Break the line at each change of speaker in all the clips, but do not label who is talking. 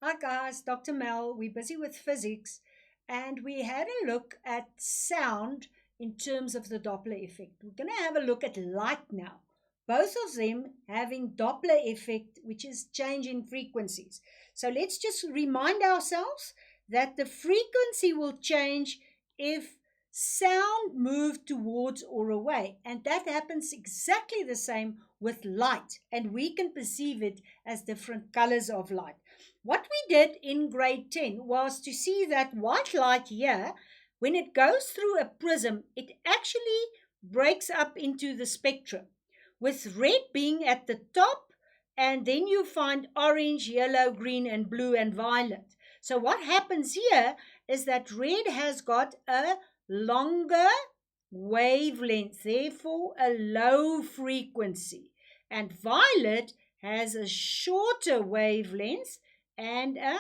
Hi guys, Dr. Mel. We're busy with physics and we had a look at sound in terms of the Doppler effect. We're going to have a look at light now. Both of them having Doppler effect, which is change in frequencies. So let's just remind ourselves that the frequency will change if sound moved towards or away. And that happens exactly the same with light. And we can perceive it as different colors of light. What we did in grade 10 was to see that white light here, when it goes through a prism, it actually breaks up into the spectrum, with red being at the top, and then you find orange, yellow, green, and blue, and violet. So what happens here is that red has got a longer wavelength, therefore a low frequency, and violet has a shorter wavelength and a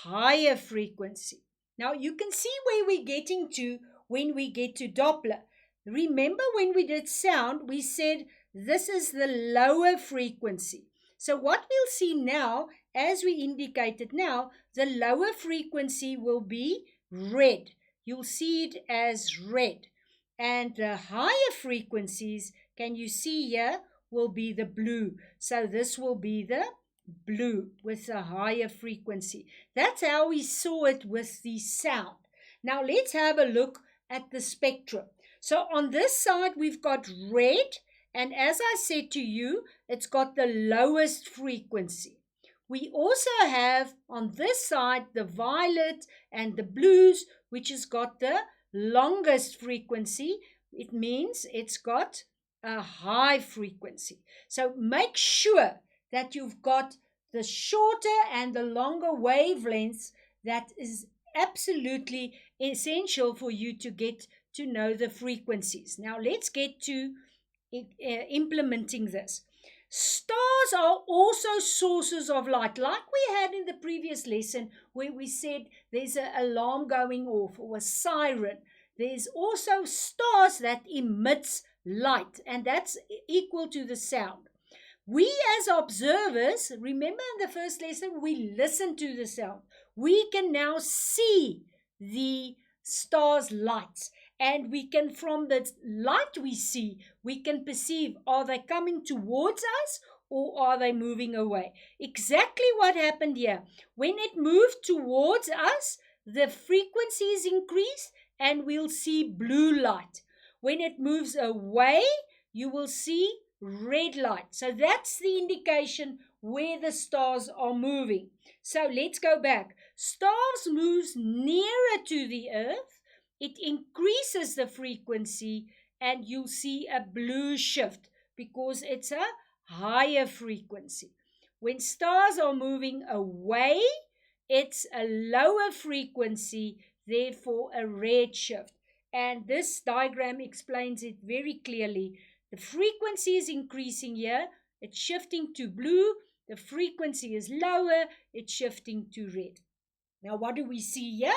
higher frequency. Now you can see where we're getting to when we get to Doppler. Remember when we did sound, we said this is the lower frequency. So what we'll see now, as we indicated now, the lower frequency will be red. You'll see it as red. And the higher frequencies, can you see here, will be the blue. So this will be the blue with a higher frequency. That's how we saw it with the sound. Now let's have a look at the spectrum. So on this side we've got red, and as I said to you, it's got the lowest frequency. We also have on this side the violet and the blues, which has got the longest frequency. It means it's got a high frequency. So make sure that you've got the shorter and the longer wavelengths. That is absolutely essential for you to get to know the frequencies. Now let's get to implementing this. Stars are also sources of light, like we had in the previous lesson where we said there's an alarm going off or a siren. There's also stars that emits light, and that's equal to the sound. We as observers, remember in the first lesson, we listen to the sound. We can now see the stars' lights. And we can, from the light we see, we can perceive, are they coming towards us or are they moving away? Exactly what happened here. When it moved towards us, the frequency is increased and we'll see blue light. When it moves away, you will see red light. So that's the indication where the stars are moving. So let's go back. Stars moves nearer to the earth. It increases the frequency and you'll see a blue shift because it's a higher frequency. When stars are moving away, it's a lower frequency, therefore a red shift. And this diagram explains it very clearly. The frequency is increasing here, it's shifting to blue. The frequency is lower, it's shifting to red. Now what do we see here?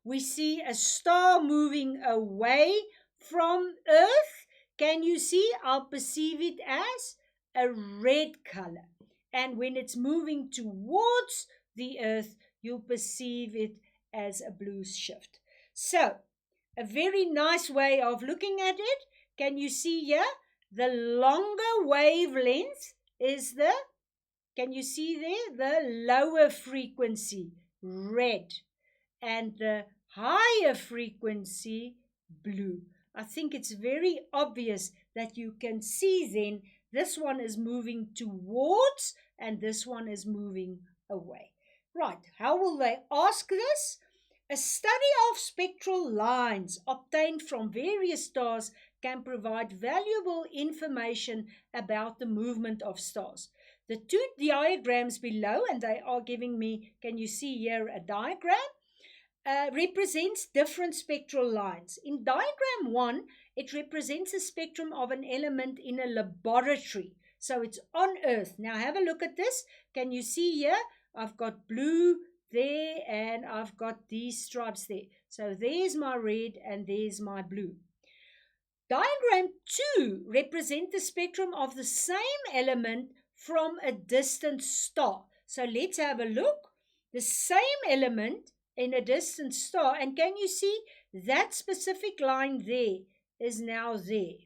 We see a star moving away from Earth. Can you see? I'll perceive it as a red color. And when it's moving towards the Earth, you'll perceive it as a blue shift. So, a very nice way of looking at it. Can you see here? The longer wavelength is the, can you see there? The lower frequency, red. And the higher frequency, blue. I think it's very obvious that you can see then this one is moving towards and this one is moving away. Right, how will they ask this? A study of spectral lines obtained from various stars can provide valuable information about the movement of stars. The two diagrams below, and they are giving me, can you see here a diagram? Represents different spectral lines. In diagram 1, it represents a spectrum of an element in a laboratory. So it's on Earth. Now have a look at this. Can you see here? I've got blue there and I've got these stripes there. So there's my red and there's my blue. Diagram 2 represents the spectrum of the same element from a distant star. So let's have a look. the same element in a distant star. And can you see that specific line there is now there?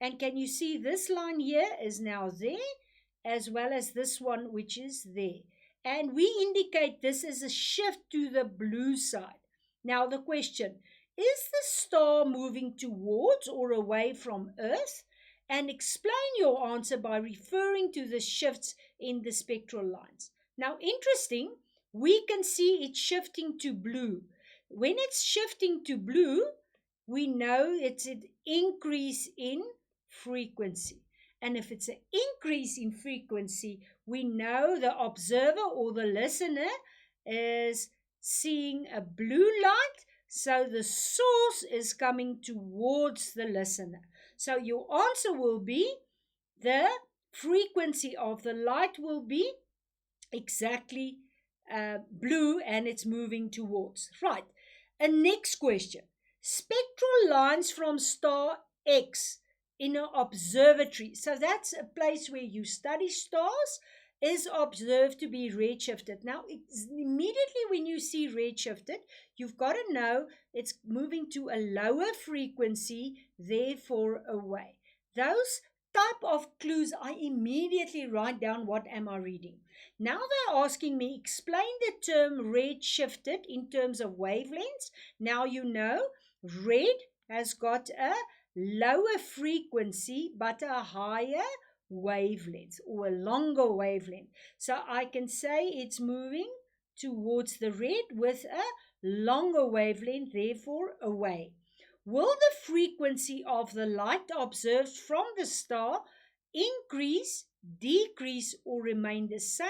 And can you see this line here is now there, as well as this one, which is there? And we indicate this is a shift to the blue side. Now the question, is the star moving towards or away from Earth? And explain your answer by referring to the shifts in the spectral lines. Now, interesting, we can see it shifting to blue. When it's shifting to blue, we know it's an increase in frequency. And if it's an increase in frequency, we know the observer or the listener is seeing a blue light, so the source is coming towards the listener. So your answer will be the frequency of the light will be exactly blue, and it's moving towards. Right. A next question. Spectral lines from star X in an observatory. So that's a place where you study stars, is observed to be redshifted. Now, it's immediately when you see redshifted, you've got to know it's moving to a lower frequency, therefore away. Those type of clues, I immediately write down what am I reading. Now they're asking me, explain the term redshifted in terms of wavelengths. Now you know red has got a lower frequency but a higher wavelength or a longer wavelength. So I can say it's moving towards the red with a longer wavelength, therefore away. Will the frequency of the light observed from the star increase, decrease, or remain the same?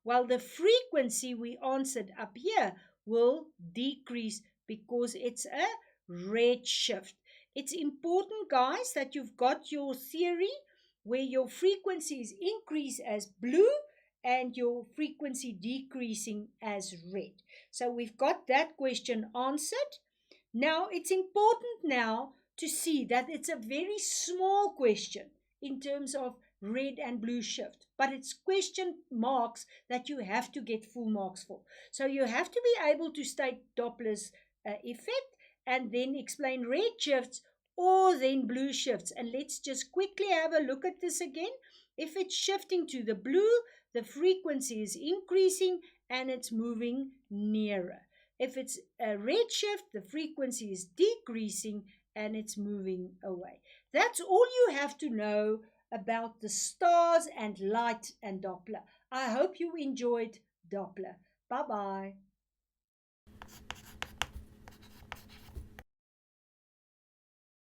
While the frequency we answered up here will decrease because it's a redshift. It's important, guys, that you've got your theory where your frequencies increase as blue and your frequency decreasing as red. So we've got that question answered. Now, it's important now to see that it's a very small question in terms of red and blue shift, but it's question marks that you have to get full marks for. So you have to be able to state Doppler's effect and then explain red shifts or then blue shifts. And let's just quickly have a look at this again. If it's shifting to the blue, the frequency is increasing and it's moving nearer. If it's a red shift, the frequency is decreasing and it's moving away. That's all you have to know about the stars and light and Doppler. I hope you enjoyed Doppler. Bye-bye.